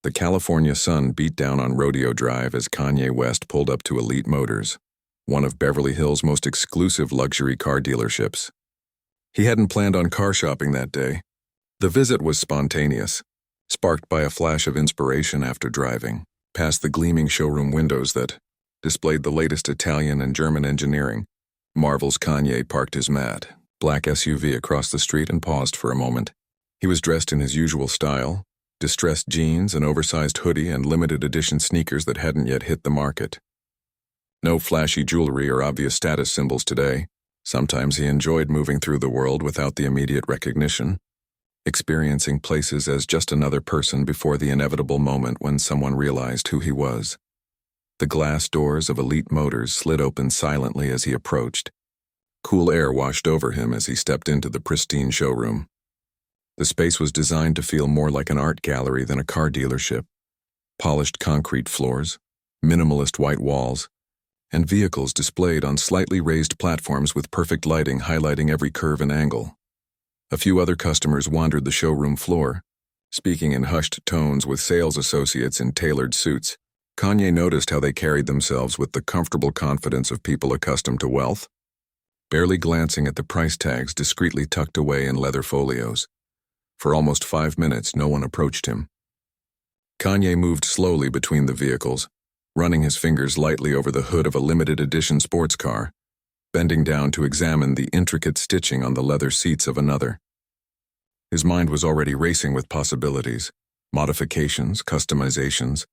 The California sun beat down on Rodeo Drive as Kanye West pulled up to Elite Motors, one of Beverly Hills' most exclusive luxury car dealerships. He hadn't planned on car shopping that day. The visit was spontaneous, sparked by a flash of inspiration after driving past the gleaming showroom windows that displayed the latest Italian and German engineering. Marvel's Kanye parked his matte, black SUV across the street and paused for a moment. He was dressed in his usual style, distressed jeans, an oversized hoodie, and limited edition sneakers that hadn't yet hit the market. No flashy jewelry or obvious status symbols today. Sometimes he enjoyed moving through the world without the immediate recognition, experiencing places as just another person before the inevitable moment when someone realized who he was. The glass doors of Elite Motors slid open silently as he approached. Cool air washed over him as he stepped into the pristine showroom. The space was designed to feel more like an art gallery than a car dealership. Polished concrete floors, minimalist white walls, and vehicles displayed on slightly raised platforms with perfect lighting highlighting every curve and angle. A few other customers wandered the showroom floor, speaking in hushed tones with sales associates in tailored suits. Kanye noticed how they carried themselves with the comfortable confidence of people accustomed to wealth, barely glancing at the price tags discreetly tucked away in leather folios. For almost 5 minutes, no one approached him. Kanye moved slowly between the vehicles, running his fingers lightly over the hood of a limited edition sports car, bending down to examine the intricate stitching on the leather seats of another. His mind was already racing with possibilities, modifications, customizations,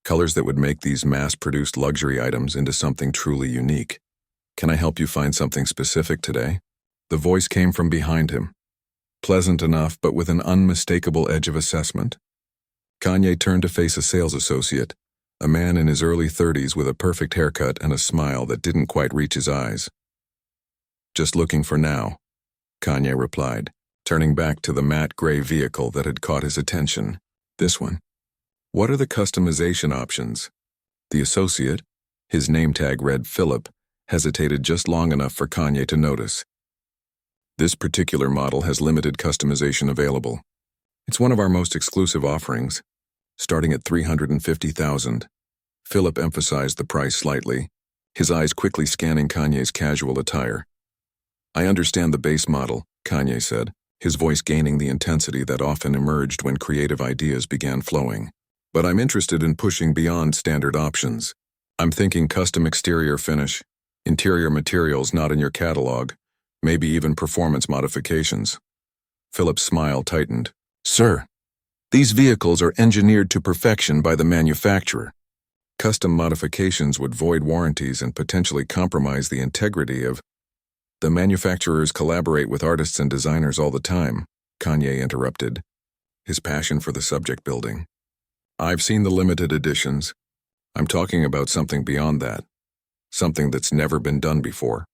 colors that would make these mass-produced luxury items into something truly unique. "Can I help you find something specific today?" The voice came from behind him, pleasant enough but with an unmistakable edge of assessment. Kanye turned to face a sales associate, a man in his early 30s with a perfect haircut and a smile that didn't quite reach his eyes. "Just looking for now," Kanye replied, turning back to the matte gray vehicle that had caught his attention. "This one. What are the customization options?" The associate, his name tag read Philip, hesitated just long enough for Kanye to notice. "This particular model has limited customization available. It's one of our most exclusive offerings, starting at $350,000. Philip emphasized the price slightly, his eyes quickly scanning Kanye's casual attire. "I understand the base model," Kanye said, his voice gaining the intensity that often emerged when creative ideas began flowing. "But I'm interested in pushing beyond standard options. I'm thinking custom exterior finish, interior materials not in your catalog, maybe even performance modifications." Philip's smile tightened. "Sir, these vehicles are engineered to perfection by the manufacturer. Custom modifications would void warranties and potentially compromise the integrity of—" "The manufacturers collaborate with artists and designers all the time," Kanye interrupted, his passion for the subject building. "I've seen the limited editions. I'm talking about something beyond that, something that's never been done before."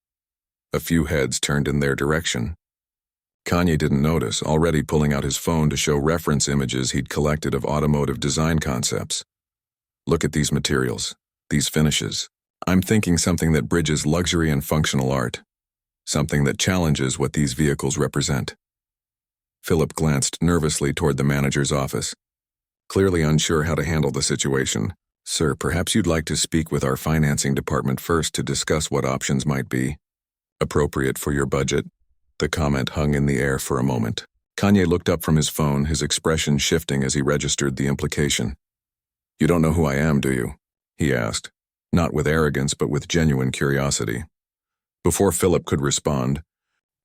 A few heads turned in their direction. Kanye didn't notice, already pulling out his phone to show reference images he'd collected of automotive design concepts. "Look at these materials, these finishes. I'm thinking something that bridges luxury and functional art, something that challenges what these vehicles represent." Philip glanced nervously toward the manager's office, clearly unsure how to handle the situation. "Sir, perhaps you'd like to speak with our financing department first to discuss what options might be appropriate for your budget." The comment hung in the air for a moment. Kanye looked up from his phone, his expression shifting as he registered the implication. "You don't know who I am, do you?" he asked, not with arrogance but with genuine curiosity. Before Philip could respond,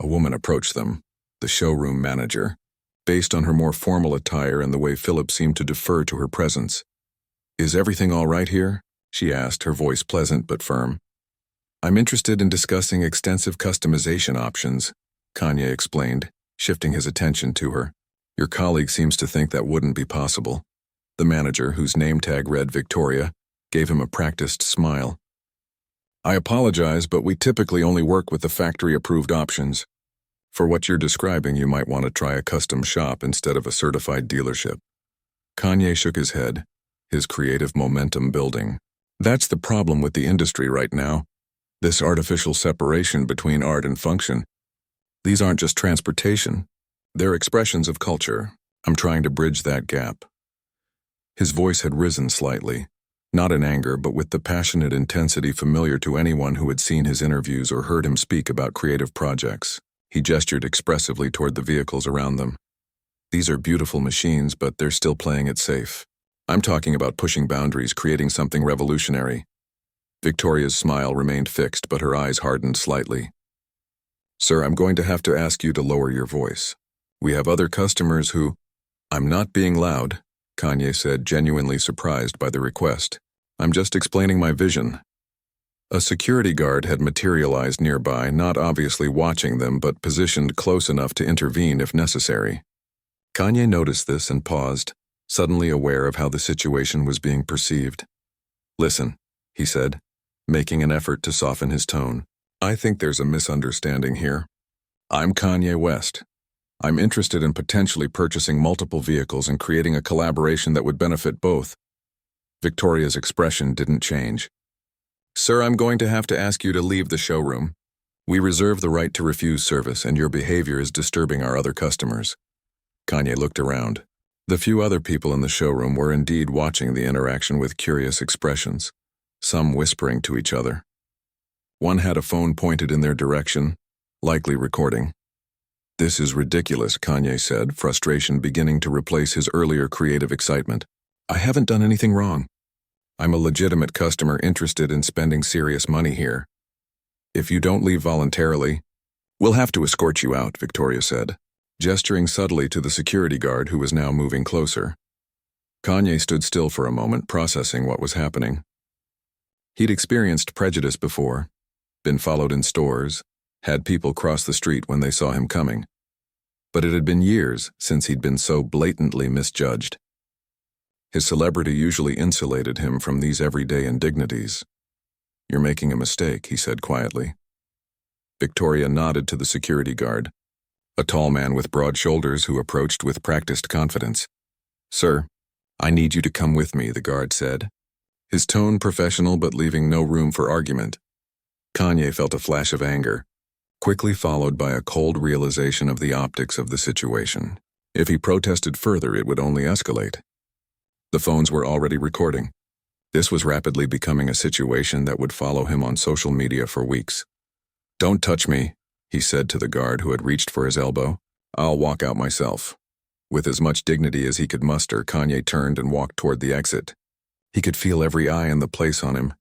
a woman approached them, the showroom manager, based on her more formal attire and the way Philip seemed to defer to her presence. "Is everything all right here?" she asked, her voice pleasant but firm. "I'm interested in discussing extensive customization options," Kanye explained, shifting his attention to her. "Your colleague seems to think that wouldn't be possible." The manager, whose name tag read Victoria, gave him a practiced smile. "I apologize, but we typically only work with the factory-approved options. For what you're describing, you might want to try a custom shop instead of a certified dealership." Kanye shook his head, his creative momentum building. "That's the problem with the industry right now. This artificial separation between art and function. These aren't just transportation. They're expressions of culture. I'm trying to bridge that gap." His voice had risen slightly, not in anger but with the passionate intensity familiar to anyone who had seen his interviews or heard him speak about creative projects. He gestured expressively toward the vehicles around them. These are beautiful machines, but they're still playing it safe. I'm talking about pushing boundaries, creating something revolutionary. Victoria's smile remained fixed, but her eyes hardened slightly. Sir, I'm going to have to ask you to lower your voice. We have other customers who— I'm not being loud, Kanye said, genuinely surprised by the request. I'm just explaining my vision. A security guard had materialized nearby, not obviously watching them, but positioned close enough to intervene if necessary. Kanye noticed this and paused, suddenly aware of how the situation was being perceived. Listen, he said, making an effort to soften his tone. I think there's a misunderstanding here. I'm Kanye West. I'm interested in potentially purchasing multiple vehicles and creating a collaboration that would benefit both. Victoria's expression didn't change. Sir, I'm going to have to ask you to leave the showroom. We reserve the right to refuse service, and your behavior is disturbing our other customers. Kanye looked around. The few other people in the showroom were indeed watching the interaction with curious expressions, some whispering to each other. One had a phone pointed in their direction, likely recording. This is ridiculous, Kanye said, frustration beginning to replace his earlier creative excitement. I haven't done anything wrong. I'm a legitimate customer interested in spending serious money here. If you don't leave voluntarily, we'll have to escort you out, Victoria said, gesturing subtly to the security guard who was now moving closer. Kanye stood still for a moment, processing what was happening. He'd experienced prejudice before, been followed in stores, had people cross the street when they saw him coming. But it had been years since he'd been so blatantly misjudged. His celebrity usually insulated him from these everyday indignities. You're making a mistake, he said quietly. Victoria nodded to the security guard, a tall man with broad shoulders who approached with practiced confidence. Sir, I need you to come with me, the guard said, his tone professional but leaving no room for argument. Kanye felt a flash of anger, quickly followed by a cold realization of the optics of the situation. If he protested further, it would only escalate. The phones were already recording. This was rapidly becoming a situation that would follow him on social media for weeks. Don't touch me, he said to the guard who had reached for his elbow. I'll walk out myself. With as much dignity as he could muster, Kanye turned and walked toward the exit. He could feel every eye in the place on him,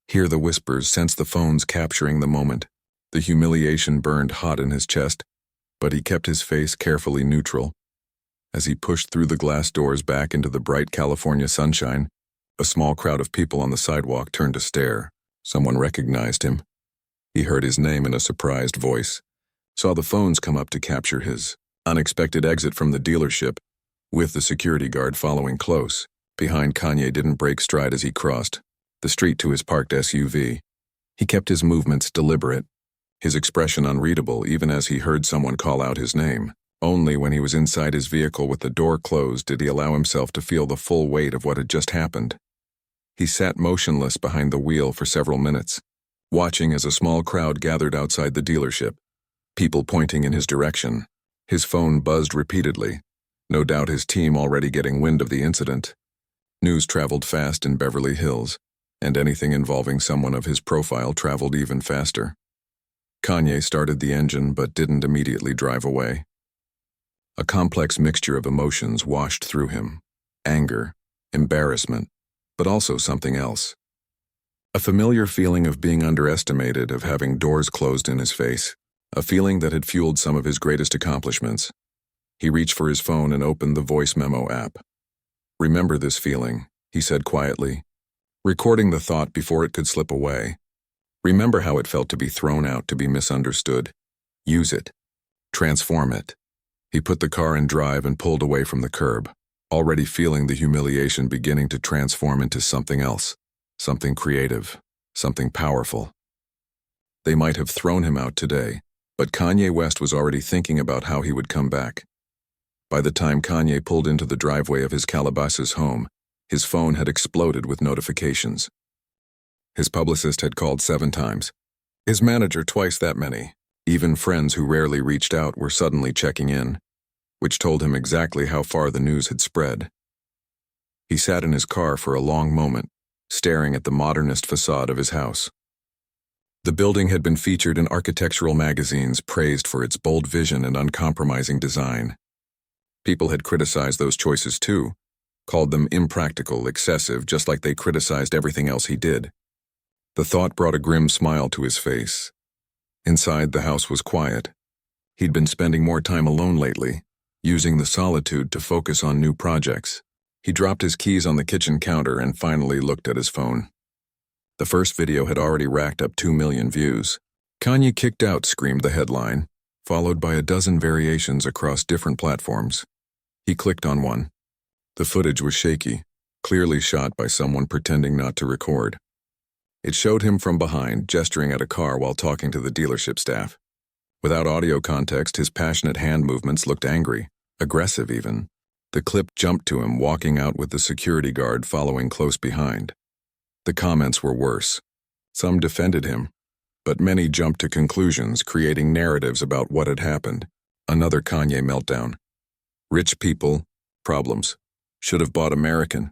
hear the whispers, sense the phones capturing the moment. The humiliation burned hot in his chest, but he kept his face carefully neutral. As he pushed through the glass doors back into the bright California sunshine, a small crowd of people on the sidewalk turned to stare. Someone recognized him. He heard his name in a surprised voice, saw the phones come up to capture his unexpected exit from the dealership, with the security guard following close. Behind, Kanye didn't break stride as he crossed the street to his parked SUV. He kept his movements deliberate, his expression unreadable even as he heard someone call out his name. Only when he was inside his vehicle with the door closed did he allow himself to feel the full weight of what had just happened. He sat motionless behind the wheel for several minutes, watching as a small crowd gathered outside the dealership, people pointing in his direction. His phone buzzed repeatedly, no doubt his team already getting wind of the incident. News traveled fast in Beverly Hills, and anything involving someone of his profile traveled even faster. Kanye started the engine but didn't immediately drive away. A complex mixture of emotions washed through him: anger, embarrassment, but also something else. A familiar feeling of being underestimated, of having doors closed in his face, a feeling that had fueled some of his greatest accomplishments. He reached for his phone and opened the voice memo app. Remember this feeling, he said quietly, recording the thought before it could slip away. Remember how it felt to be thrown out, to be misunderstood. Use it. Transform it. He put the car in drive and pulled away from the curb, already feeling the humiliation beginning to transform into something else, something creative, something powerful. They might have thrown him out today, but Kanye West was already thinking about how he would come back. By the time Kanye pulled into the driveway of his Calabasas home, his phone had exploded with notifications. His publicist had called 7 times, his manager twice that many. Even friends who rarely reached out were suddenly checking in, which told him exactly how far the news had spread. He sat in his car for a long moment, staring at the modernist facade of his house. The building had been featured in architectural magazines praised for its bold vision and uncompromising design. People had criticized those choices too, called them impractical, excessive, just like they criticized everything else he did. The thought brought a grim smile to his face. Inside, the house was quiet. He'd been spending more time alone lately, using the solitude to focus on new projects. He dropped his keys on the kitchen counter and finally looked at his phone. The first video had already racked up 2 million views. "Kanye kicked out," screamed the headline, followed by a dozen variations across different platforms. He clicked on one. The footage was shaky, clearly shot by someone pretending not to record. It showed him from behind, gesturing at a car while talking to the dealership staff. Without audio context, his passionate hand movements looked angry, aggressive even. The clip jumped to him walking out with the security guard following close behind. The comments were worse. Some defended him, but many jumped to conclusions, creating narratives about what had happened. Another Kanye meltdown. Rich people, problems. Should have bought American.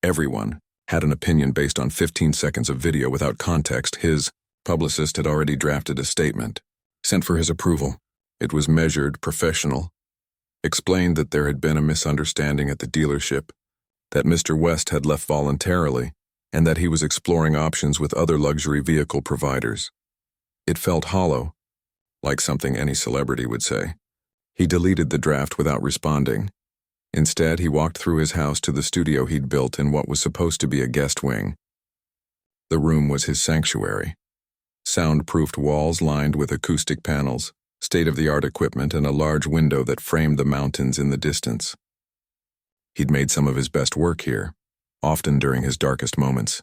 Everyone had an opinion based on 15 seconds of video without context. His publicist had already drafted a statement, sent for his approval. It was measured, professional. Explained that there had been a misunderstanding at the dealership, that Mr. West had left voluntarily, and that he was exploring options with other luxury vehicle providers. It felt hollow, like something any celebrity would say. He deleted the draft without responding. Instead, he walked through his house to the studio he'd built in what was supposed to be a guest wing. The room was his sanctuary. Soundproofed walls lined with acoustic panels, state-of-the-art equipment, and a large window that framed the mountains in the distance. He'd made some of his best work here, often during his darkest moments.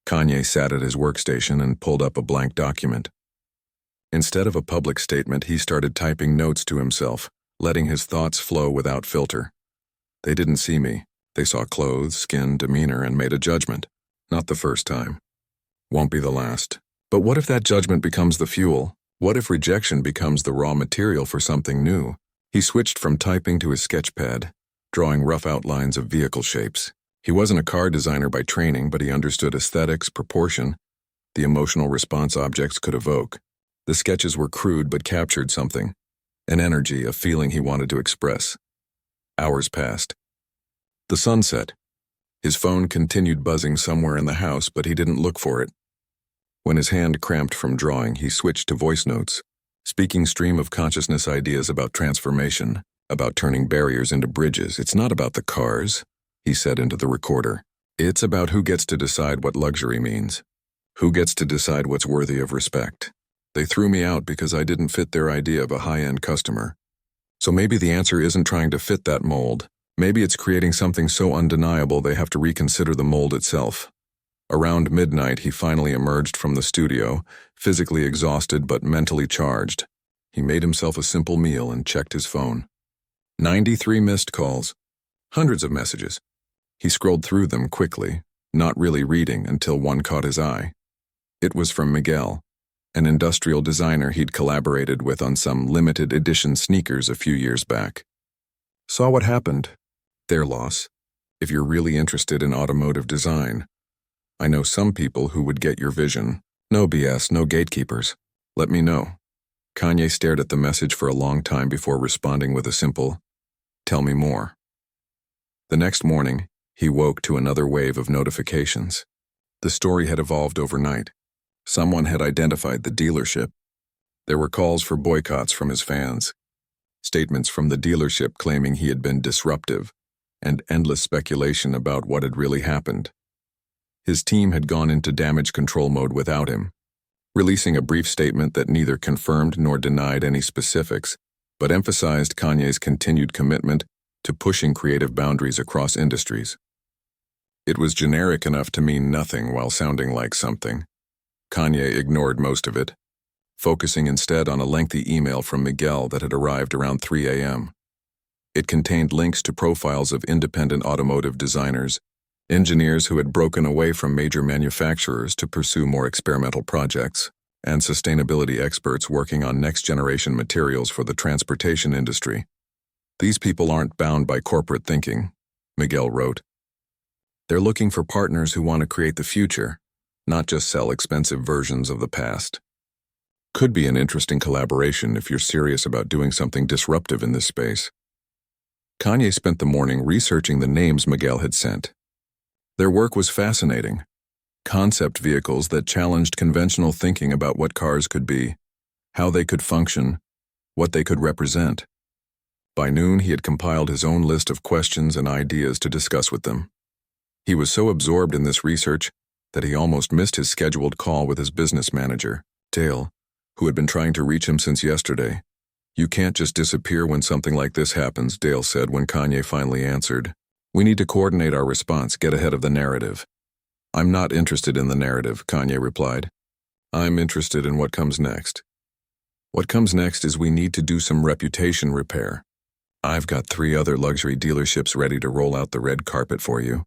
Kanye sat at his workstation and pulled up a blank document. Instead of a public statement, he started typing notes to himself, letting his thoughts flow without filter. They didn't see me. They saw clothes, skin, demeanor, and made a judgment. Not the first time. Won't be the last. But what if that judgment becomes the fuel? What if rejection becomes the raw material for something new? He switched from typing to his sketch pad, drawing rough outlines of vehicle shapes. He wasn't a car designer by training, but he understood aesthetics, proportion, the emotional response objects could evoke. The sketches were crude but captured something. An energy, a feeling he wanted to express. Hours passed. The sun set. His phone continued buzzing somewhere in the house, but he didn't look for it. When his hand cramped from drawing, he switched to voice notes, speaking stream of consciousness ideas about transformation, about turning barriers into bridges. "It's not about the cars," he said into the recorder. "It's about who gets to decide what luxury means. Who gets to decide what's worthy of respect. They threw me out because I didn't fit their idea of a high-end customer. So maybe the answer isn't trying to fit that mold. Maybe it's creating something so undeniable they have to reconsider the mold itself." Around midnight, he finally emerged from the studio, physically exhausted but mentally charged. He made himself a simple meal and checked his phone. 93 missed calls. Hundreds of messages. He scrolled through them quickly, not really reading until one caught his eye. It was from Miguel, an industrial designer he'd collaborated with on some limited edition sneakers a few years back. "Saw what happened. Their loss. If you're really interested in automotive design. I know some people who would get your vision. No BS, no gatekeepers. Let me know." Kanye stared at the message for a long time before responding with a simple, "Tell me more." The next morning, he woke to another wave of notifications. The story had evolved overnight. Someone had identified the dealership. There were calls for boycotts from his fans, statements from the dealership claiming he had been disruptive, and endless speculation about what had really happened. His team had gone into damage control mode without him, releasing a brief statement that neither confirmed nor denied any specifics, but emphasized Kanye's continued commitment to pushing creative boundaries across industries. It was generic enough to mean nothing while sounding like something. Kanye ignored most of it, focusing instead on a lengthy email from Miguel that had arrived around 3 a.m. It contained links to profiles of independent automotive designers, engineers who had broken away from major manufacturers to pursue more experimental projects, and sustainability experts working on next-generation materials for the transportation industry. "These people aren't bound by corporate thinking," Miguel wrote. They're looking for partners who want to create the future, not just sell expensive versions of the past. Could be an interesting collaboration if you're serious about doing something disruptive in this space. Kanye spent the morning researching the names Miguel had sent. Their work was fascinating. Concept vehicles that challenged conventional thinking about what cars could be, how they could function, what they could represent. By noon, he had compiled his own list of questions and ideas to discuss with them. He was so absorbed in this research that he almost missed his scheduled call with his business manager, Dale, who had been trying to reach him since yesterday. "You can't just disappear when something like this happens," Dale said when Kanye finally answered. "We need to coordinate our response, get ahead of the narrative." "I'm not interested in the narrative," Kanye replied. "I'm interested in what comes next. What comes next is we need to do some reputation repair. I've got 3 other luxury dealerships ready to roll out the red carpet for you.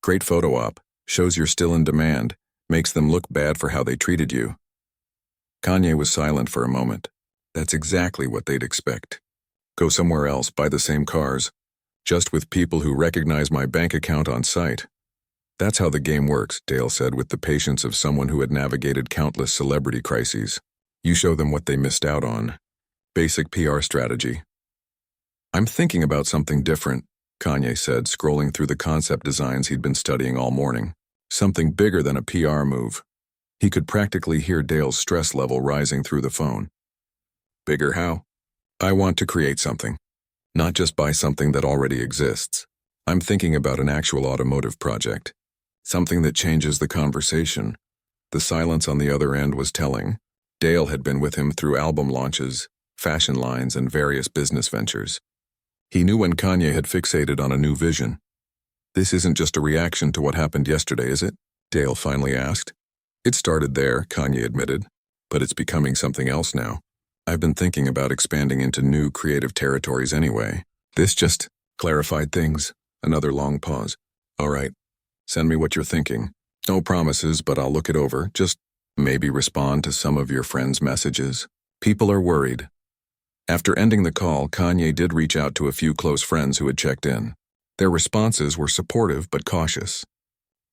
Great photo op, shows you're still in demand, makes them look bad for how they treated you." Kanye was silent for a moment. That's exactly what they'd expect. Go somewhere else, buy the same cars, just with people who recognize my bank account on site. "That's how the game works," Dale said with the patience of someone who had navigated countless celebrity crises. "You show them what they missed out on. Basic PR strategy." "I'm thinking about something different," Kanye said, scrolling through the concept designs he'd been studying all morning. "Something bigger than a PR move." He could practically hear Dale's stress level rising through the phone. "Bigger how?" "I want to create something. Not just buy something that already exists. I'm thinking about an actual automotive project. Something that changes the conversation." The silence on the other end was telling. Dale had been with him through album launches, fashion lines, and various business ventures. He knew when Kanye had fixated on a new vision. "This isn't just a reaction to what happened yesterday, is it?" Dale finally asked. "It started there," Kanye admitted, "but it's becoming something else now. I've been thinking about expanding into new creative territories anyway." This just clarified things. Another long pause. "All right, send me what you're thinking. No promises, but I'll look it over. Just maybe respond to some of your friends' messages. People are worried." After ending the call, Kanye did reach out to a few close friends who had checked in. Their responses were supportive but cautious.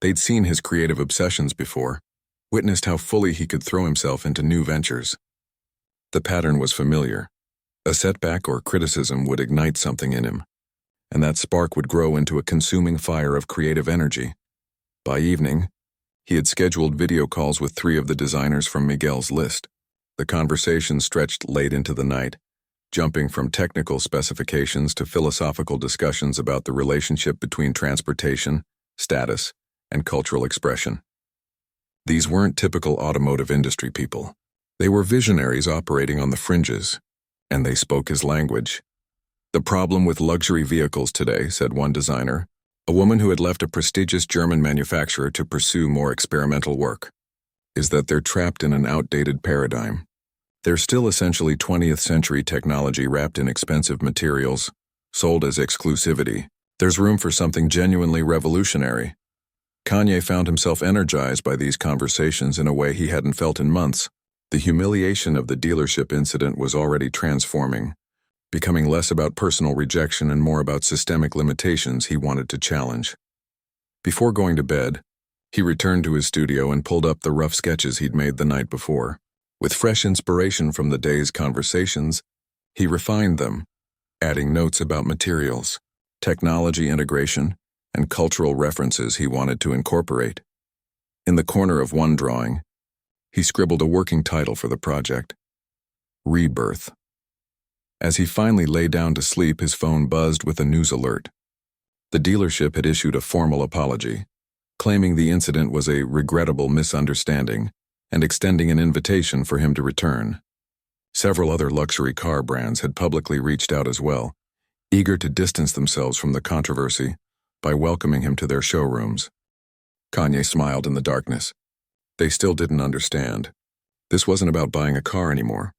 They'd seen his creative obsessions before, witnessed how fully he could throw himself into new ventures. The pattern was familiar. A setback or criticism would ignite something in him, and that spark would grow into a consuming fire of creative energy. By evening, he had scheduled video calls with 3 of the designers from Miguel's list. The conversation stretched late into the night, jumping from technical specifications to philosophical discussions about the relationship between transportation, status, and cultural expression. These weren't typical automotive industry people. They were visionaries operating on the fringes, and they spoke his language. "The problem with luxury vehicles today," said one designer, a woman who had left a prestigious German manufacturer to pursue more experimental work, "is that they're trapped in an outdated paradigm. They're still essentially 20th century technology wrapped in expensive materials, sold as exclusivity. There's room for something genuinely revolutionary." Kanye found himself energized by these conversations in a way he hadn't felt in months. The humiliation of the dealership incident was already transforming, becoming less about personal rejection and more about systemic limitations he wanted to challenge. Before going to bed, he returned to his studio and pulled up the rough sketches he'd made the night before. With fresh inspiration from the day's conversations, he refined them, adding notes about materials, technology integration, and cultural references he wanted to incorporate. In the corner of one drawing, he scribbled a working title for the project: Rebirth. As he finally lay down to sleep, his phone buzzed with a news alert. The dealership had issued a formal apology, claiming the incident was a regrettable misunderstanding and extending an invitation for him to return. Several other luxury car brands had publicly reached out as well, eager to distance themselves from the controversy by welcoming him to their showrooms. Kanye smiled in the darkness. They still didn't understand. This wasn't about buying a car anymore.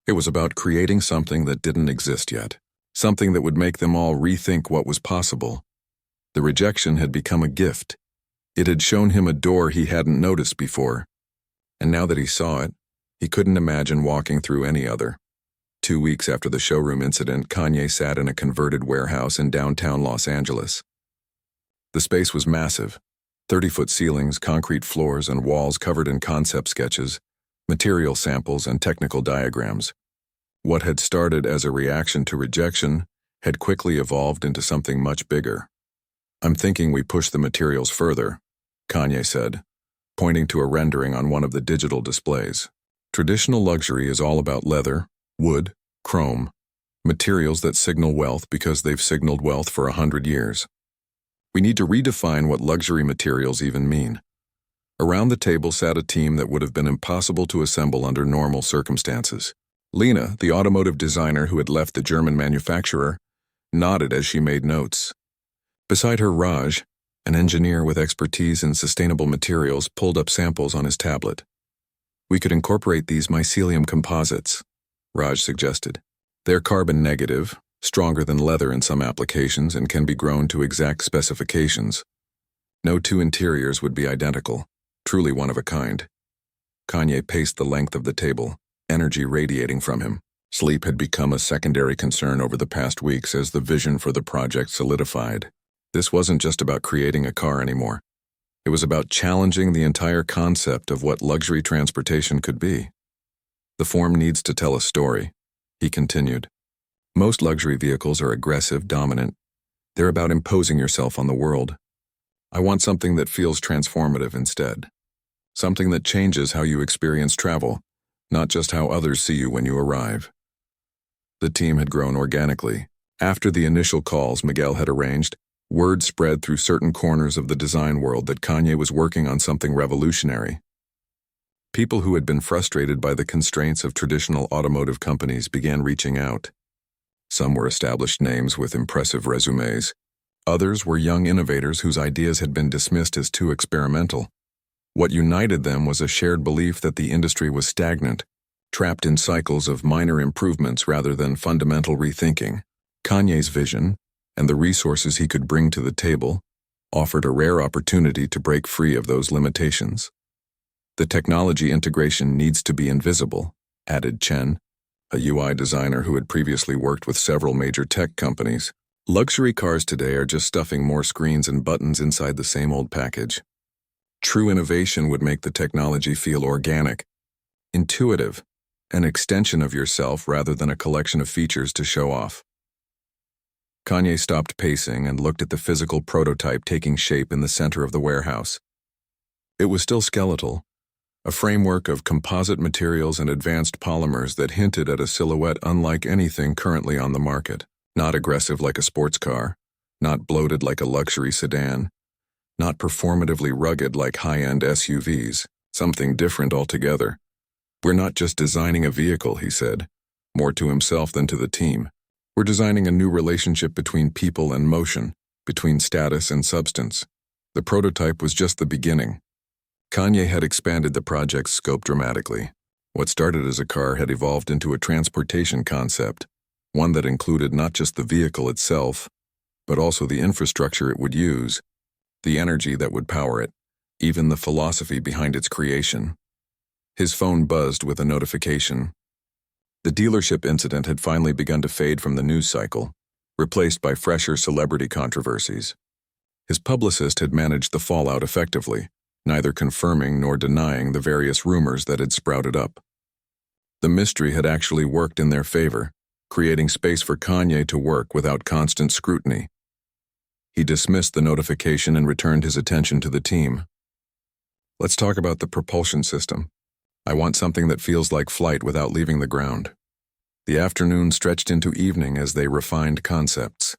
It was about creating something that didn't exist yet, something that would make them all rethink what was possible. The rejection had become a gift. It had shown him a door he hadn't noticed before, and now that he saw it, he couldn't imagine walking through any other. 2 weeks after the showroom incident, Kanye sat in a converted warehouse in downtown Los Angeles. The space was massive, 30-foot ceilings, concrete floors, and walls covered in concept sketches, material samples, and technical diagrams. What had started as a reaction to rejection had quickly evolved into something much bigger. "I'm thinking we push the materials further," Kanye said, pointing to a rendering on one of the digital displays. "Traditional luxury is all about leather, wood, chrome, materials that signal wealth because they've signaled wealth for 100 years. We need to redefine what luxury materials even mean." Around the table sat a team that would have been impossible to assemble under normal circumstances. Lena, the automotive designer who had left the German manufacturer, nodded as she made notes. Beside her, Raj, an engineer with expertise in sustainable materials, pulled up samples on his tablet. "We could incorporate these mycelium composites," Raj suggested. "They're carbon negative, stronger than leather in some applications, and can be grown to exact specifications. No two interiors would be identical, truly one of a kind." Kanye paced the length of the table, energy radiating from him. Sleep had become a secondary concern over the past weeks as the vision for the project solidified. This wasn't just about creating a car anymore. It was about challenging the entire concept of what luxury transportation could be. "The form needs to tell a story," he continued. "Most luxury vehicles are aggressive, dominant. They're about imposing yourself on the world. I want something that feels transformative instead. Something that changes how you experience travel, not just how others see you when you arrive." The team had grown organically. After the initial calls Miguel had arranged, word spread through certain corners of the design world that Kanye was working on something revolutionary. People who had been frustrated by the constraints of traditional automotive companies began reaching out. Some were established names with impressive resumes. Others were young innovators whose ideas had been dismissed as too experimental. What united them was a shared belief that the industry was stagnant, trapped in cycles of minor improvements rather than fundamental rethinking. Kanye's vision, and the resources he could bring to the table, offered a rare opportunity to break free of those limitations. "The technology integration needs to be invisible," added Chen, a UI designer who had previously worked with several major tech companies. "Luxury cars today are just stuffing more screens and buttons inside the same old package. True innovation would make the technology feel organic, intuitive, an extension of yourself rather than a collection of features to show off." Kanye stopped pacing and looked at the physical prototype taking shape in the center of the warehouse. It was still skeletal, a framework of composite materials and advanced polymers that hinted at a silhouette unlike anything currently on the market. Not aggressive like a sports car, not bloated like a luxury sedan, not performatively rugged like high-end SUVs, something different altogether. "We're not just designing a vehicle," he said, more to himself than to the team. "We're designing a new relationship between people and motion, between status and substance." The prototype was just the beginning. Kanye had expanded the project's scope dramatically. What started as a car had evolved into a transportation concept, one that included not just the vehicle itself, but also the infrastructure it would use, the energy that would power it, even the philosophy behind its creation. His phone buzzed with a notification. The dealership incident had finally begun to fade from the news cycle, replaced by fresher celebrity controversies. His publicist had managed the fallout effectively, neither confirming nor denying the various rumors that had sprouted up. The mystery had actually worked in their favor, creating space for Kanye to work without constant scrutiny. He dismissed the notification and returned his attention to the team. "Let's talk about the propulsion system. I want something that feels like flight without leaving the ground." The afternoon stretched into evening as they refined concepts,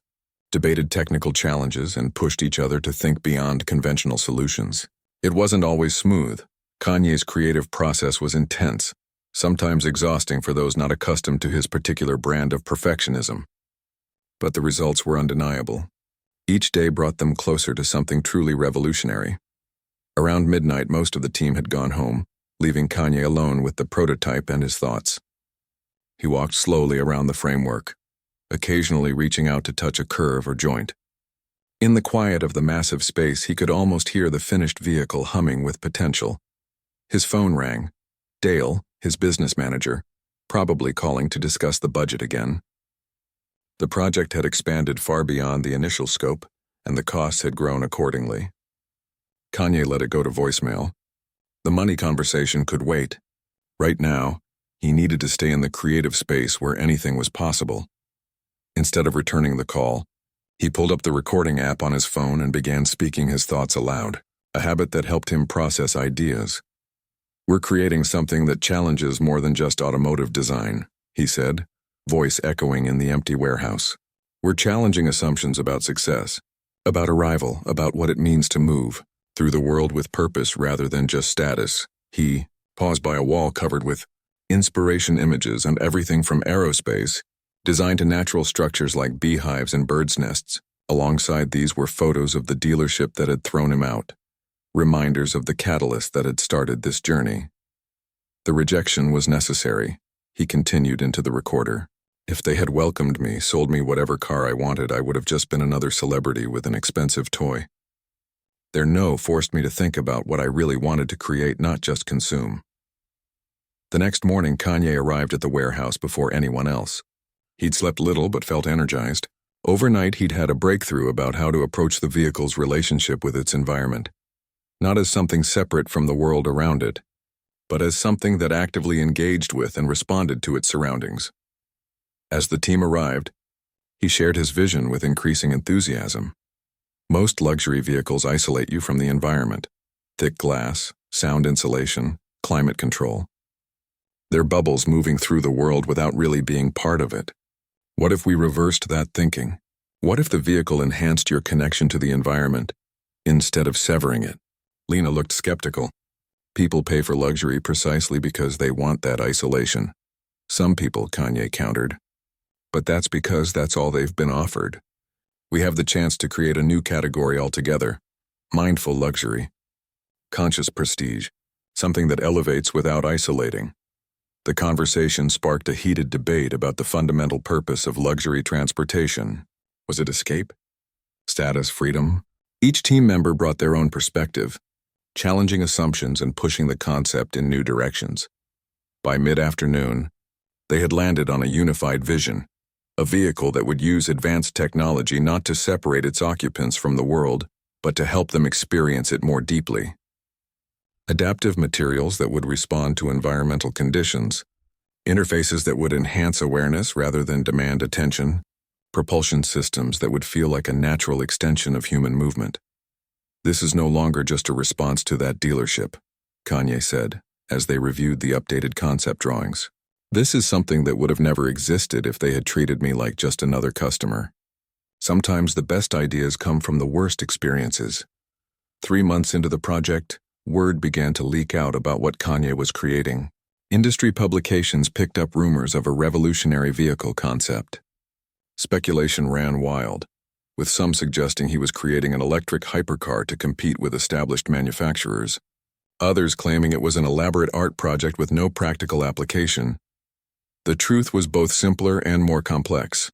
debated technical challenges, and pushed each other to think beyond conventional solutions. It wasn't always smooth. Kanye's creative process was intense, sometimes exhausting for those not accustomed to his particular brand of perfectionism. But the results were undeniable. Each day brought them closer to something truly revolutionary. Around midnight, most of the team had gone home, leaving Kanye alone with the prototype and his thoughts. He walked slowly around the framework, occasionally reaching out to touch a curve or joint. In the quiet of the massive space, he could almost hear the finished vehicle humming with potential. His phone rang. Dale, his business manager, probably calling to discuss the budget again. The project had expanded far beyond the initial scope, and the costs had grown accordingly. Kanye let it go to voicemail. The money conversation could wait. Right now, he needed to stay in the creative space where anything was possible. Instead of returning the call, he pulled up the recording app on his phone and began speaking his thoughts aloud, a habit that helped him process ideas. "We're creating something that challenges more than just automotive design," he said, voice echoing in the empty warehouse. "We're challenging assumptions about success, about arrival, about what it means to move through the world with purpose rather than just status." He paused by a wall covered with inspiration images and everything from aerospace, designed to natural structures like beehives and birds' nests. Alongside these were photos of the dealership that had thrown him out, reminders of the catalyst that had started this journey. The rejection was necessary, he continued into the recorder. "If they had welcomed me, sold me whatever car I wanted, I would have just been another celebrity with an expensive toy. Their no forced me to think about what I really wanted to create, not just consume." The next morning, Kanye arrived at the warehouse before anyone else. He'd slept little but felt energized. Overnight, he'd had a breakthrough about how to approach the vehicle's relationship with its environment, not as something separate from the world around it, but as something that actively engaged with and responded to its surroundings. As the team arrived, he shared his vision with increasing enthusiasm. Most luxury vehicles isolate you from the environment: thick glass, sound insulation, climate control. They're bubbles moving through the world without really being part of it. What if we reversed that thinking? What if the vehicle enhanced your connection to the environment instead of severing it? Lena looked skeptical. People pay for luxury precisely because they want that isolation. Some people, Kanye countered. But that's because that's all they've been offered. We have the chance to create a new category altogether: mindful luxury, conscious prestige, something that elevates without isolating. The conversation sparked a heated debate about the fundamental purpose of luxury transportation. Was it escape? Status, freedom? Each team member brought their own perspective, challenging assumptions and pushing the concept in new directions. By mid-afternoon, they had landed on a unified vision: a vehicle that would use advanced technology not to separate its occupants from the world, but to help them experience it more deeply. Adaptive materials that would respond to environmental conditions, interfaces that would enhance awareness rather than demand attention, propulsion systems that would feel like a natural extension of human movement. "This is no longer just a response to that dealership," Kanye said, as they reviewed the updated concept drawings. "This is something that would have never existed if they had treated me like just another customer." Sometimes the best ideas come from the worst experiences. 3 months into the project, word began to leak out about what Kanye was creating. Industry publications picked up rumors of a revolutionary vehicle concept. Speculation ran wild, with some suggesting he was creating an electric hypercar to compete with established manufacturers. Others claiming it was an elaborate art project with no practical application. The truth was both simpler and more complex.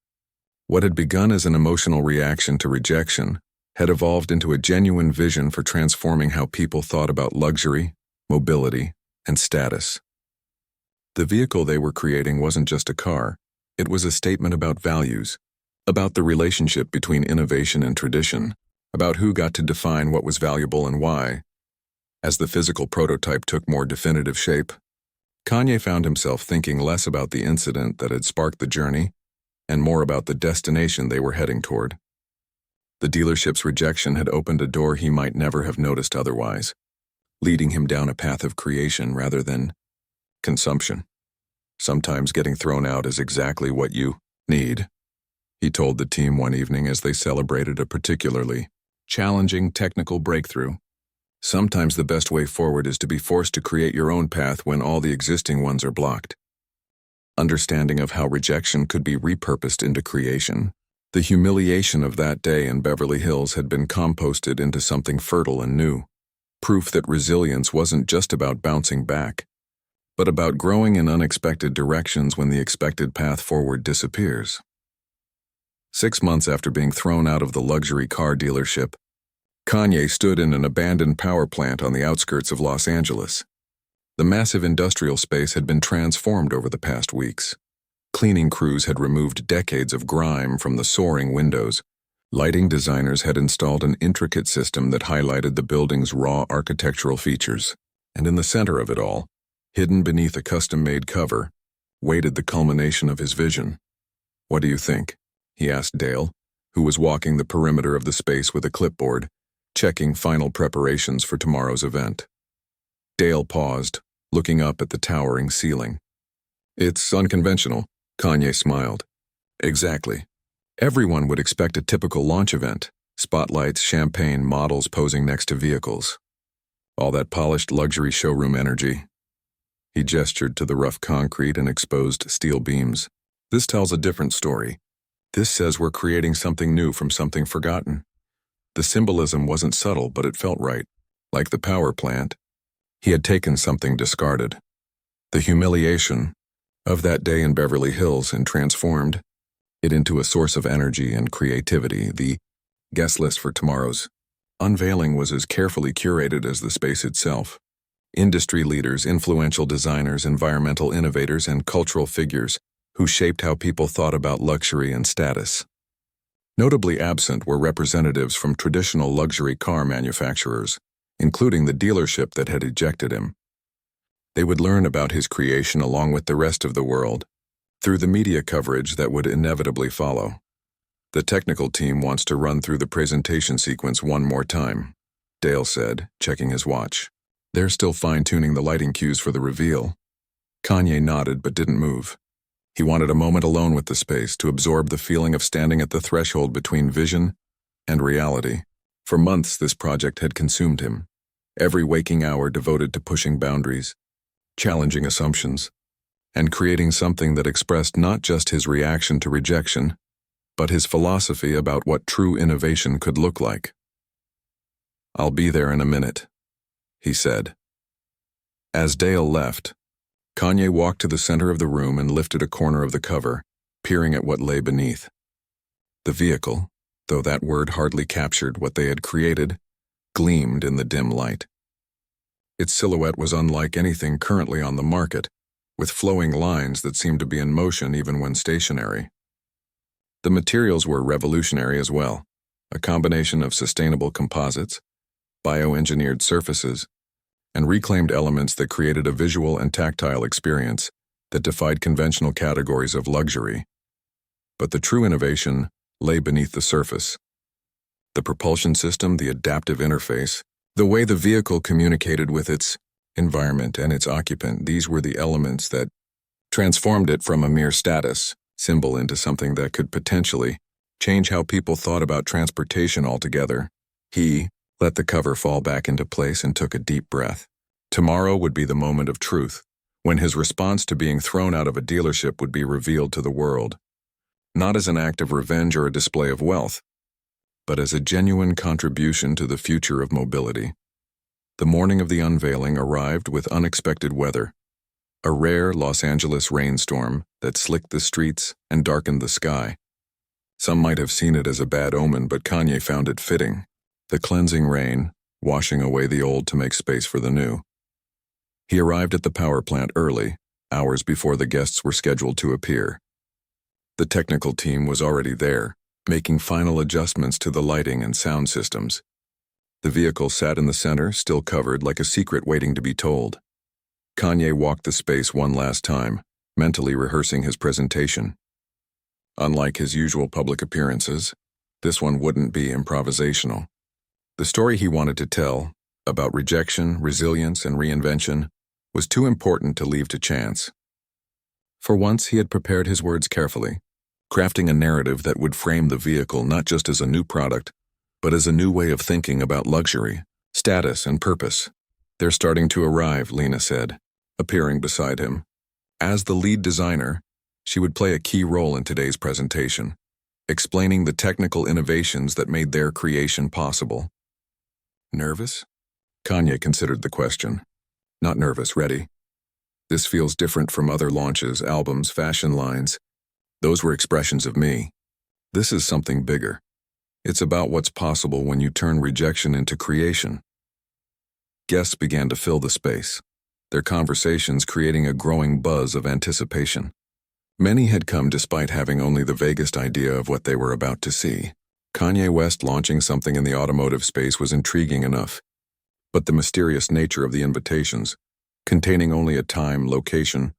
What had begun as an emotional reaction to rejection had evolved into a genuine vision for transforming how people thought about luxury, mobility, and status. The vehicle they were creating wasn't just a car, it was a statement about values, about the relationship between innovation and tradition, about who got to define what was valuable and why. As the physical prototype took more definitive shape, Kanye found himself thinking less about the incident that had sparked the journey and more about the destination they were heading toward. The dealership's rejection had opened a door he might never have noticed otherwise, leading him down a path of creation rather than consumption. "Sometimes getting thrown out is exactly what you need," he told the team one evening as they celebrated a particularly challenging technical breakthrough. "Sometimes the best way forward is to be forced to create your own path when all the existing ones are blocked." Understanding of how rejection could be repurposed into creation, the humiliation of that day in Beverly Hills had been composted into something fertile and new, proof that resilience wasn't just about bouncing back, but about growing in unexpected directions when the expected path forward disappears. 6 months after being thrown out of the luxury car dealership, Kanye stood in an abandoned power plant on the outskirts of Los Angeles. The massive industrial space had been transformed over the past weeks. Cleaning crews had removed decades of grime from the soaring windows, Lighting designers had installed an intricate system that highlighted the building's raw architectural features, and in the center of it all, hidden beneath a custom-made cover, waited the culmination of his vision. "What do you think?" he asked Dale, who was walking the perimeter of the space with a clipboard, checking final preparations for tomorrow's event. Dale paused, looking up at the towering ceiling. "It's unconventional," Kanye smiled. "Exactly. Everyone would expect a typical launch event, spotlights, champagne, models posing next to vehicles. All that polished luxury showroom energy." He gestured to the rough concrete and exposed steel beams. "This tells a different story. This says we're creating something new from something forgotten." The symbolism wasn't subtle, but it felt right. Like the power plant, he had taken something discarded. The humiliation of that day in Beverly Hills and transformed it into a source of energy and creativity. The guest list for tomorrow's unveiling was as carefully curated as the space itself. Industry leaders, influential designers, environmental innovators, and cultural figures who shaped how people thought about luxury and status. Notably absent were representatives from traditional luxury car manufacturers, including the dealership that had ejected him. They would learn about his creation along with the rest of the world, through the media coverage that would inevitably follow. "The technical team wants to run through the presentation sequence one more time," Dale said, checking his watch. "They're still fine-tuning the lighting cues for the reveal." Kanye nodded but didn't move. He wanted a moment alone with the space to absorb the feeling of standing at the threshold between vision and reality. For months, this project had consumed him. Every waking hour devoted to pushing boundaries, challenging assumptions, and creating something that expressed not just his reaction to rejection, but his philosophy about what true innovation could look like. "I'll be there in a minute," he said. As Dale left, Kanye walked to the center of the room and lifted a corner of the cover, peering at what lay beneath. The vehicle, though that word hardly captured what they had created, gleamed in the dim light. Its silhouette was unlike anything currently on the market, with flowing lines that seemed to be in motion even when stationary. The materials were revolutionary as well, a combination of sustainable composites, bioengineered surfaces, and reclaimed elements that created a visual and tactile experience that defied conventional categories of luxury. But the true innovation lay beneath the surface. The propulsion system, the adaptive interface, the way the vehicle communicated with its environment and its occupant, these were the elements that transformed it from a mere status symbol into something that could potentially change how people thought about transportation altogether. He let the cover fall back into place and took a deep breath. Tomorrow would be the moment of truth, when his response to being thrown out of a dealership would be revealed to the world, not as an act of revenge or a display of wealth, but as a genuine contribution to the future of mobility. The morning of the unveiling arrived with unexpected weather, a rare Los Angeles rainstorm that slicked the streets and darkened the sky. Some might have seen it as a bad omen, but Kanye found it fitting. The cleansing rain, washing away the old to make space for the new. He arrived at the power plant early, hours before the guests were scheduled to appear. The technical team was already there, making final adjustments to the lighting and sound systems. The vehicle sat in the center, still covered like a secret waiting to be told. Kanye walked the space one last time, mentally rehearsing his presentation. Unlike his usual public appearances, this one wouldn't be improvisational. The story he wanted to tell, about rejection, resilience, and reinvention, was too important to leave to chance. For once, he had prepared his words carefully, crafting a narrative that would frame the vehicle not just as a new product, but as a new way of thinking about luxury, status, and purpose. "They're starting to arrive," Lena said, appearing beside him. As the lead designer, she would play a key role in today's presentation, explaining the technical innovations that made their creation possible. "Nervous?" Kanye considered the question. "Not nervous, ready. This feels different from other launches, albums, fashion lines. Those were expressions of me. This is something bigger. It's about what's possible when you turn rejection into creation." Guests began to fill the space, their conversations creating a growing buzz of anticipation. Many had come despite having only the vaguest idea of what they were about to see. Kanye West launching something in the automotive space was intriguing enough, but the mysterious nature of the invitations, containing only a time, location,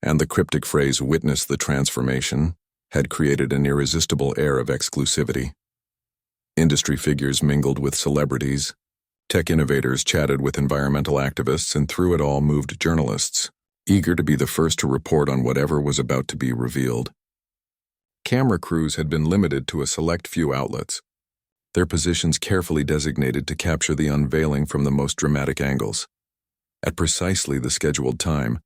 and the cryptic phrase "witness the transformation," had created an irresistible air of exclusivity. Industry figures mingled with celebrities, tech innovators chatted with environmental activists, and through it all moved journalists, eager to be the first to report on whatever was about to be revealed. Camera crews had been limited to a select few outlets, their positions carefully designated to capture the unveiling from the most dramatic angles. At precisely the scheduled time,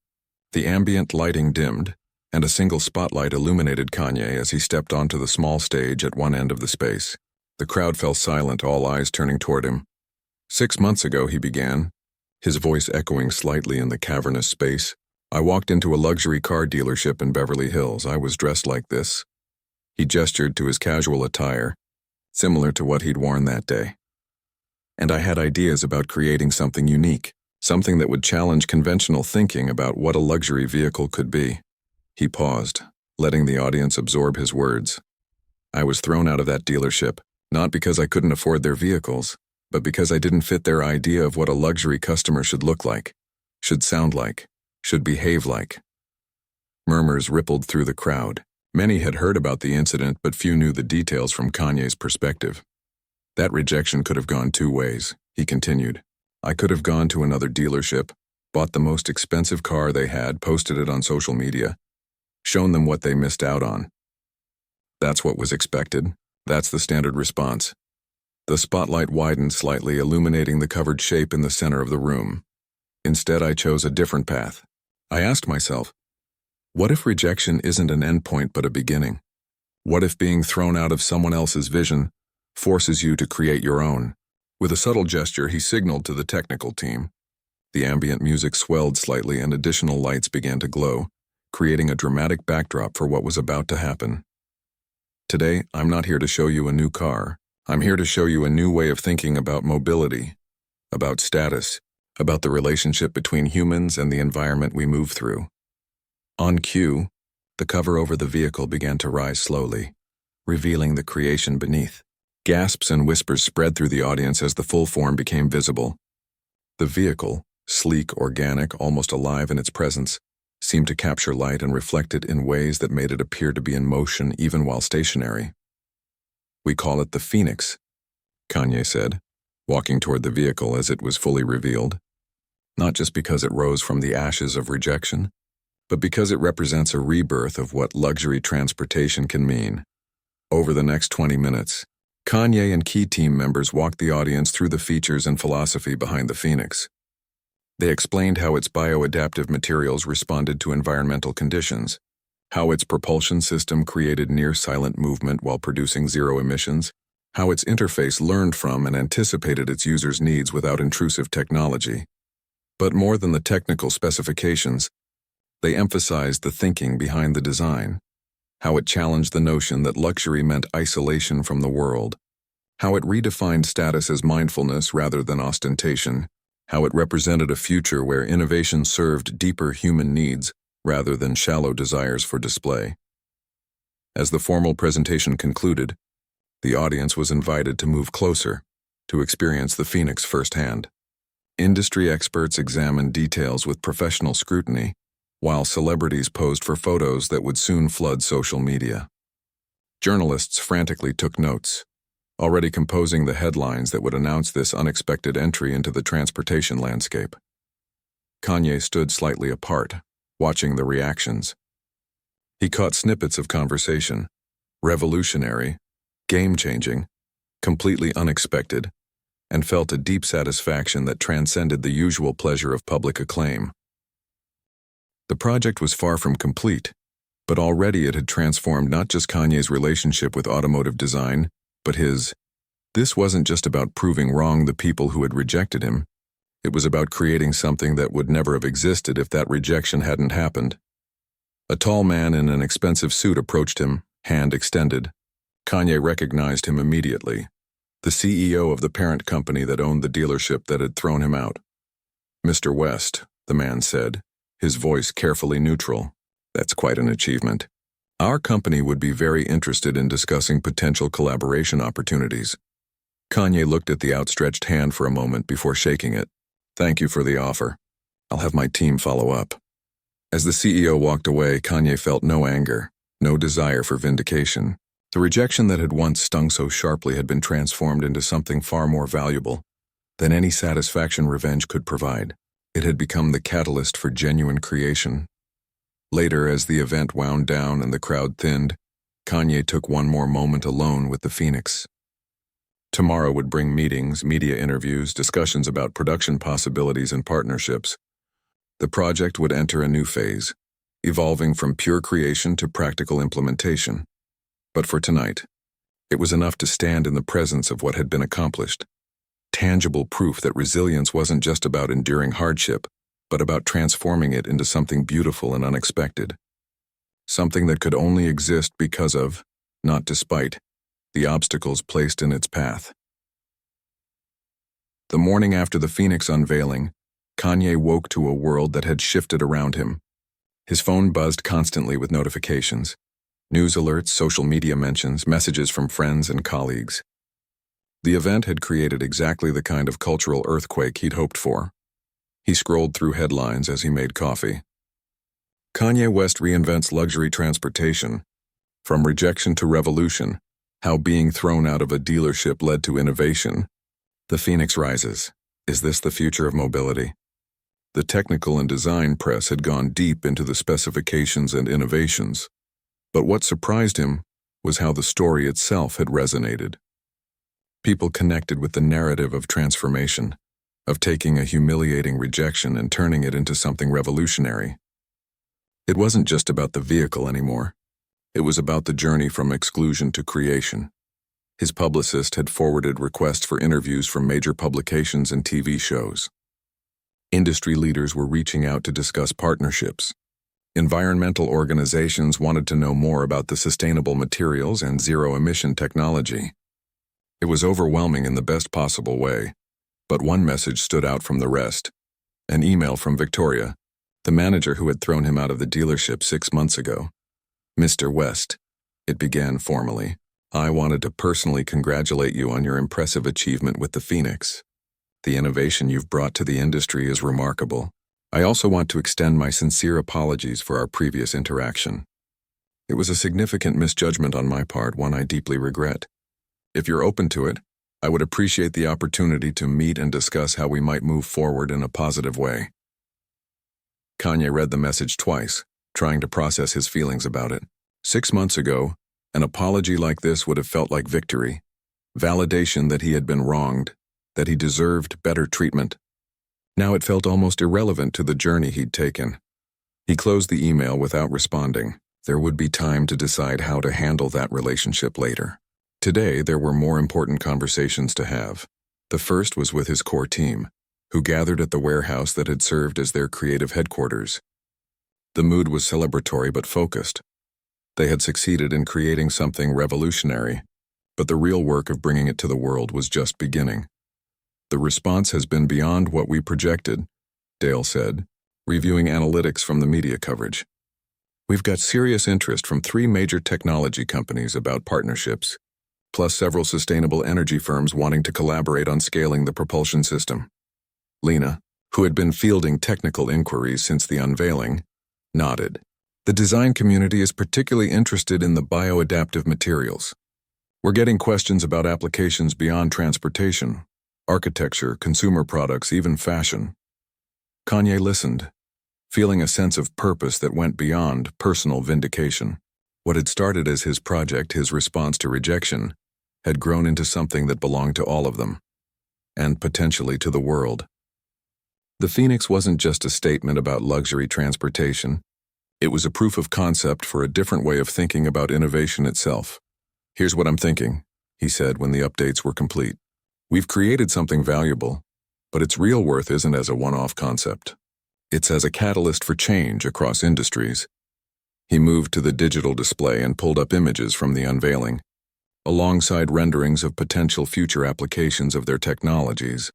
the ambient lighting dimmed, and a single spotlight illuminated Kanye as he stepped onto the small stage at one end of the space. The crowd fell silent, all eyes turning toward him. 6 months ago, he began, his voice echoing slightly in the cavernous space. I walked into a luxury car dealership in Beverly Hills. I was dressed like this. He gestured to his casual attire, similar to what he'd worn that day. And I had ideas about creating something unique, something that would challenge conventional thinking about what a luxury vehicle could be. He paused, letting the audience absorb his words. I was thrown out of that dealership, not because I couldn't afford their vehicles, but because I didn't fit their idea of what a luxury customer should look like, should sound like, should behave like. Murmurs rippled through the crowd. Many had heard about the incident, but few knew the details from Kanye's perspective. That rejection could have gone two ways, he continued. I could have gone to another dealership, bought the most expensive car they had, posted it on social media, shown them what they missed out on. That's what was expected. That's the standard response. The spotlight widened slightly, illuminating the covered shape in the center of the room. Instead, I chose a different path. I asked myself, what if rejection isn't an endpoint but a beginning? What if being thrown out of someone else's vision forces you to create your own? With a subtle gesture, he signaled to the technical team. The ambient music swelled slightly and additional lights began to glow, creating a dramatic backdrop for what was about to happen. Today, I'm not here to show you a new car. I'm here to show you a new way of thinking about mobility, about status, about the relationship between humans and the environment we move through. On cue, the cover over the vehicle began to rise slowly, revealing the creation beneath. Gasps and whispers spread through the audience as the full form became visible. The vehicle, sleek, organic, almost alive in its presence, seemed to capture light and reflect it in ways that made it appear to be in motion even while stationary. We call it the Phoenix, Kanye said, walking toward the vehicle as it was fully revealed. Not just because it rose from the ashes of rejection, but because it represents a rebirth of what luxury transportation can mean. Over the next 20 minutes, Kanye and key team members walked the audience through the features and philosophy behind the Phoenix. They explained how its bioadaptive materials responded to environmental conditions, how its propulsion system created near-silent movement while producing zero emissions, how its interface learned from and anticipated its users' needs without intrusive technology. But more than the technical specifications, they emphasized the thinking behind the design, how it challenged the notion that luxury meant isolation from the world, how it redefined status as mindfulness rather than ostentation, how it represented a future where innovation served deeper human needs rather than shallow desires for display. As the formal presentation concluded, the audience was invited to move closer, to experience the Phoenix firsthand. Industry experts examined details with professional scrutiny, while celebrities posed for photos that would soon flood social media. Journalists frantically took notes, already composing the headlines that would announce this unexpected entry into the transportation landscape. Kanye stood slightly apart, watching the reactions. He caught snippets of conversation, revolutionary, game-changing, completely unexpected, and felt a deep satisfaction that transcended the usual pleasure of public acclaim. The project was far from complete, but already it had transformed not just Kanye's relationship with automotive design, but his. This wasn't just about proving wrong the people who had rejected him. It was about creating something that would never have existed if that rejection hadn't happened. A tall man in an expensive suit approached him, hand extended. Kanye recognized him immediately, the CEO of the parent company that owned the dealership that had thrown him out. Mr. West, the man said, his voice carefully neutral. That's quite an achievement. Our company would be very interested in discussing potential collaboration opportunities. Kanye looked at the outstretched hand for a moment before shaking it. Thank you for the offer. I'll have my team follow up. As the CEO walked away, Kanye felt no anger, no desire for vindication. The rejection that had once stung so sharply had been transformed into something far more valuable than any satisfaction revenge could provide. It had become the catalyst for genuine creation. Later, as the event wound down and the crowd thinned, Kanye took one more moment alone with the Phoenix. Tomorrow would bring meetings, media interviews, discussions about production possibilities and partnerships. The project would enter a new phase, evolving from pure creation to practical implementation. But for tonight, it was enough to stand in the presence of what had been accomplished. Tangible proof that resilience wasn't just about enduring hardship, but about transforming it into something beautiful and unexpected. Something that could only exist because of, not despite, the obstacles placed in its path. The morning after the Phoenix unveiling, Kanye woke to a world that had shifted around him. His phone buzzed constantly with notifications. News alerts, social media mentions, messages from friends and colleagues. The event had created exactly the kind of cultural earthquake he'd hoped for. He scrolled through headlines as he made coffee. Kanye West reinvents luxury transportation. From rejection to revolution, how being thrown out of a dealership led to innovation. The Phoenix rises. Is this the future of mobility? The technical and design press had gone deep into the specifications and innovations. But what surprised him was how the story itself had resonated. People connected with the narrative of transformation, of taking a humiliating rejection and turning it into something revolutionary. It wasn't just about the vehicle anymore. It was about the journey from exclusion to creation. His publicist had forwarded requests for interviews from major publications and TV shows. Industry leaders were reaching out to discuss partnerships. Environmental organizations wanted to know more about the sustainable materials and zero-emission technology. It was overwhelming in the best possible way, but one message stood out from the rest. An email from Victoria, the manager who had thrown him out of the dealership 6 months ago. Mr. West, it began formally, I wanted to personally congratulate you on your impressive achievement with the Phoenix. The innovation you've brought to the industry is remarkable. I also want to extend my sincere apologies for our previous interaction. It was a significant misjudgment on my part, one I deeply regret. If you're open to it, I would appreciate the opportunity to meet and discuss how we might move forward in a positive way. Kanye read the message twice, trying to process his feelings about it. 6 months ago, an apology like this would have felt like victory, validation that he had been wronged, that he deserved better treatment. Now it felt almost irrelevant to the journey he'd taken. He closed the email without responding. There would be time to decide how to handle that relationship later. Today, there were more important conversations to have. The first was with his core team, who gathered at the warehouse that had served as their creative headquarters. The mood was celebratory but focused. They had succeeded in creating something revolutionary, but the real work of bringing it to the world was just beginning. The response has been beyond what we projected, Dale said, reviewing analytics from the media coverage. We've got serious interest from 3 major technology companies about partnerships, plus several sustainable energy firms wanting to collaborate on scaling the propulsion system. Lena, who had been fielding technical inquiries since the unveiling, nodded. The design community is particularly interested in the bioadaptive materials. We're getting questions about applications beyond transportation, architecture, consumer products, even fashion. Kanye listened, feeling a sense of purpose that went beyond personal vindication. What had started as his project, his response to rejection, had grown into something that belonged to all of them, and potentially to the world. The Phoenix wasn't just a statement about luxury transportation. It was a proof of concept for a different way of thinking about innovation itself. Here's what I'm thinking, he said when the updates were complete. We've created something valuable, but its real worth isn't as a one-off concept. It's as a catalyst for change across industries. He moved to the digital display and pulled up images from the unveiling, alongside renderings of potential future applications of their technologies.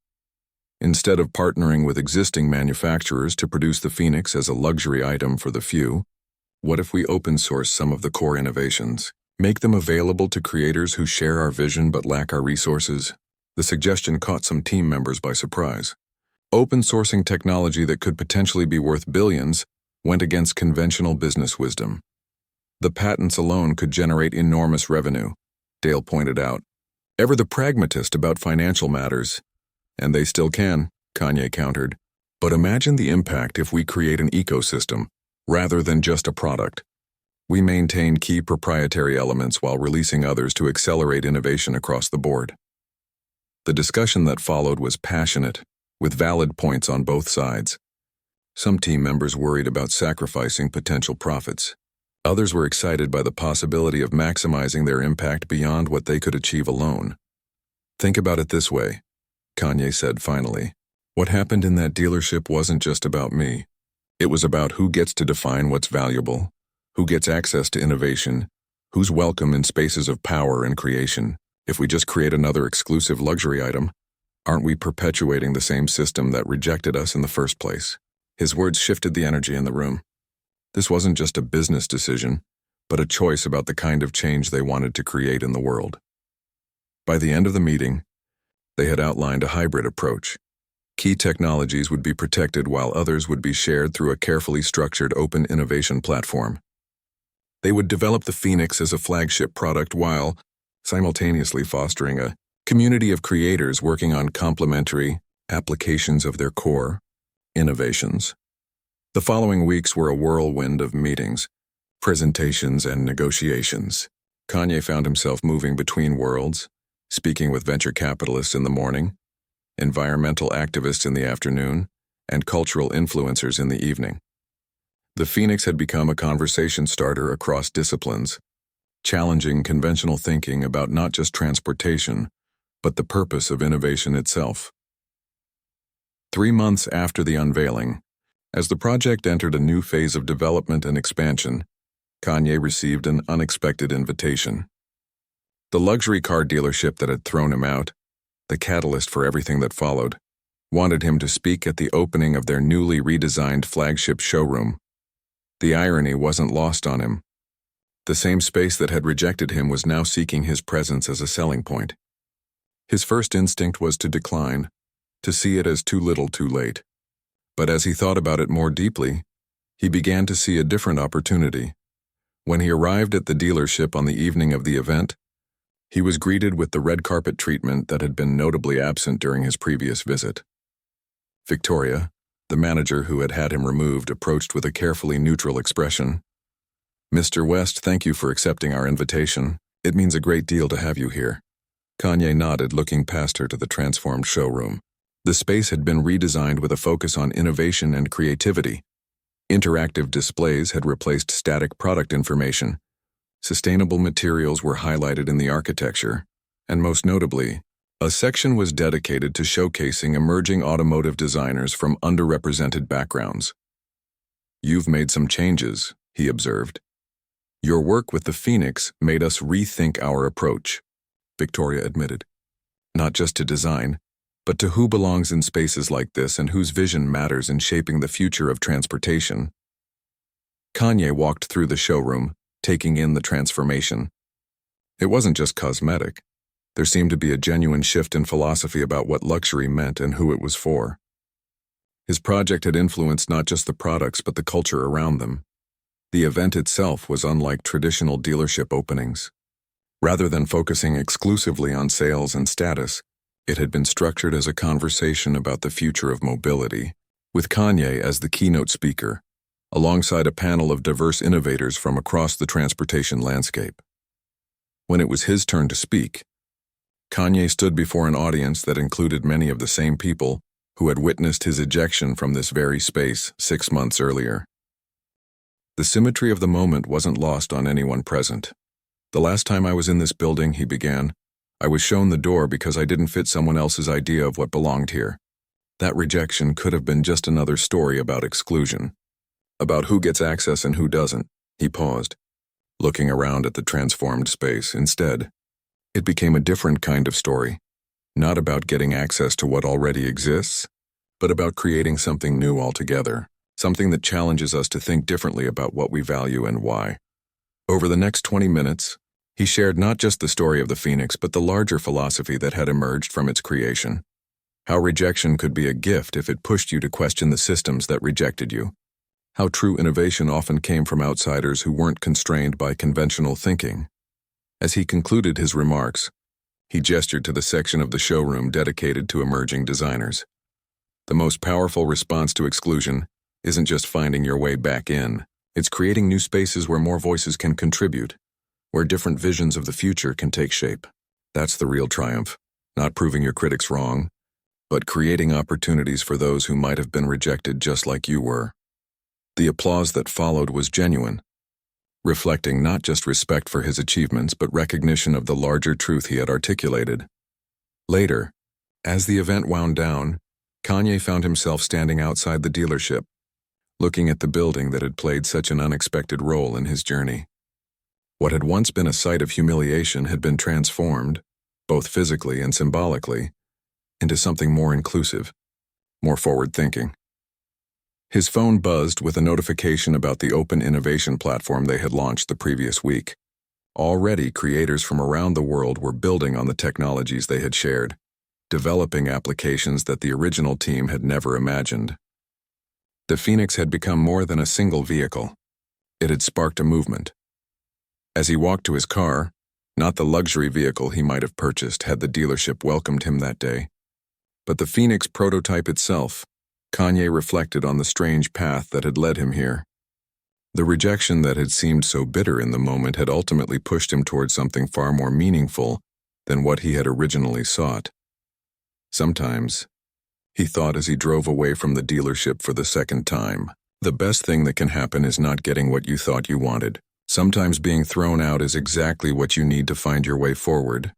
Instead of partnering with existing manufacturers to produce the Phoenix as a luxury item for the few, What if we open source some of the core innovations? Make them available to creators who share our vision but lack our resources? The suggestion caught some team members by surprise. Open sourcing technology that could potentially be worth billions went against conventional business wisdom. The patents alone could generate enormous revenue, Dale pointed out. Ever the pragmatist about financial matters. And they still can, Kanye countered. But imagine the impact if we create an ecosystem, rather than just a product. We maintain key proprietary elements while releasing others to accelerate innovation across the board. The discussion that followed was passionate, with valid points on both sides. Some team members worried about sacrificing potential profits. Others were excited by the possibility of maximizing their impact beyond what they could achieve alone. Think about it this way, Kanye said finally. What happened in that dealership wasn't just about me. It was about who gets to define what's valuable, who gets access to innovation, who's welcome in spaces of power and creation. If we just create another exclusive luxury item, aren't we perpetuating the same system that rejected us in the first place? His words shifted the energy in the room. This wasn't just a business decision, but a choice about the kind of change they wanted to create in the world. By the end of the meeting, they had outlined a hybrid approach. Key technologies would be protected while others would be shared through a carefully structured open innovation platform. They would develop the Phoenix as a flagship product while simultaneously fostering a community of creators working on complementary applications of their core innovations. The following weeks were a whirlwind of meetings, presentations, and negotiations. Kanye found himself moving between worlds, speaking with venture capitalists in the morning, environmental activists in the afternoon, and cultural influencers in the evening. The Phoenix had become a conversation starter across disciplines, challenging conventional thinking about not just transportation, but the purpose of innovation itself. 3 months after the unveiling, as the project entered a new phase of development and expansion, Kanye received an unexpected invitation. The luxury car dealership that had thrown him out, the catalyst for everything that followed, wanted him to speak at the opening of their newly redesigned flagship showroom. The irony wasn't lost on him. The same space that had rejected him was now seeking his presence as a selling point. His first instinct was to decline, to see it as too little too late. But as he thought about it more deeply, he began to see a different opportunity. When he arrived at the dealership on the evening of the event, he was greeted with the red carpet treatment that had been notably absent during his previous visit. Victoria, the manager who had had him removed, approached with a carefully neutral expression. "Mr. West, thank you for accepting our invitation. It means a great deal to have you here." Kanye nodded, looking past her to the transformed showroom. The space had been redesigned with a focus on innovation and creativity. Interactive displays had replaced static product information. Sustainable materials were highlighted in the architecture, and most notably, a section was dedicated to showcasing emerging automotive designers from underrepresented backgrounds. "You've made some changes," he observed. "Your work with the Phoenix made us rethink our approach," Victoria admitted. "Not just to design, but to who belongs in spaces like this and whose vision matters in shaping the future of transportation." Kanye walked through the showroom, taking in the transformation. It wasn't just cosmetic. There seemed to be a genuine shift in philosophy about what luxury meant and who it was for. His project had influenced not just the products but the culture around them. The event itself was unlike traditional dealership openings. Rather than focusing exclusively on sales and status, it had been structured as a conversation about the future of mobility, with Kanye as the keynote speaker, alongside a panel of diverse innovators from across the transportation landscape. When it was his turn to speak, Kanye stood before an audience that included many of the same people who had witnessed his ejection from this very space 6 months earlier. The symmetry of the moment wasn't lost on anyone present. "The last time I was in this building," he began, "I was shown the door because I didn't fit someone else's idea of what belonged here. That rejection could have been just another story about exclusion, about who gets access and who doesn't." He paused, looking around at the transformed space. Instead, it became a different kind of story, not about getting access to what already exists, but about creating something new altogether, something that challenges us to think differently about what we value and why. Over the next 20 minutes, he shared not just the story of the Phoenix, but the larger philosophy that had emerged from its creation. How rejection could be a gift if it pushed you to question the systems that rejected you. How true innovation often came from outsiders who weren't constrained by conventional thinking. As he concluded his remarks, he gestured to the section of the showroom dedicated to emerging designers. The most powerful response to exclusion isn't just finding your way back in. It's creating new spaces where more voices can contribute, where different visions of the future can take shape. That's the real triumph, not proving your critics wrong, but creating opportunities for those who might have been rejected just like you were. The applause that followed was genuine, reflecting not just respect for his achievements but recognition of the larger truth he had articulated. Later, as the event wound down, Kanye found himself standing outside the dealership, looking at the building that had played such an unexpected role in his journey. What had once been a site of humiliation had been transformed, both physically and symbolically, into something more inclusive, more forward-thinking. His phone buzzed with a notification about the open innovation platform they had launched the previous week. Already, creators from around the world were building on the technologies they had shared, developing applications that the original team had never imagined. The Phoenix had become more than a single vehicle. It had sparked a movement. As he walked to his car, not the luxury vehicle he might have purchased had the dealership welcomed him that day, but the Phoenix prototype itself, Kanye reflected on the strange path that had led him here. The rejection that had seemed so bitter in the moment had ultimately pushed him towards something far more meaningful than what he had originally sought. Sometimes, he thought as he drove away from the dealership for the second time, the best thing that can happen is not getting what you thought you wanted. Sometimes being thrown out is exactly what you need to find your way forward.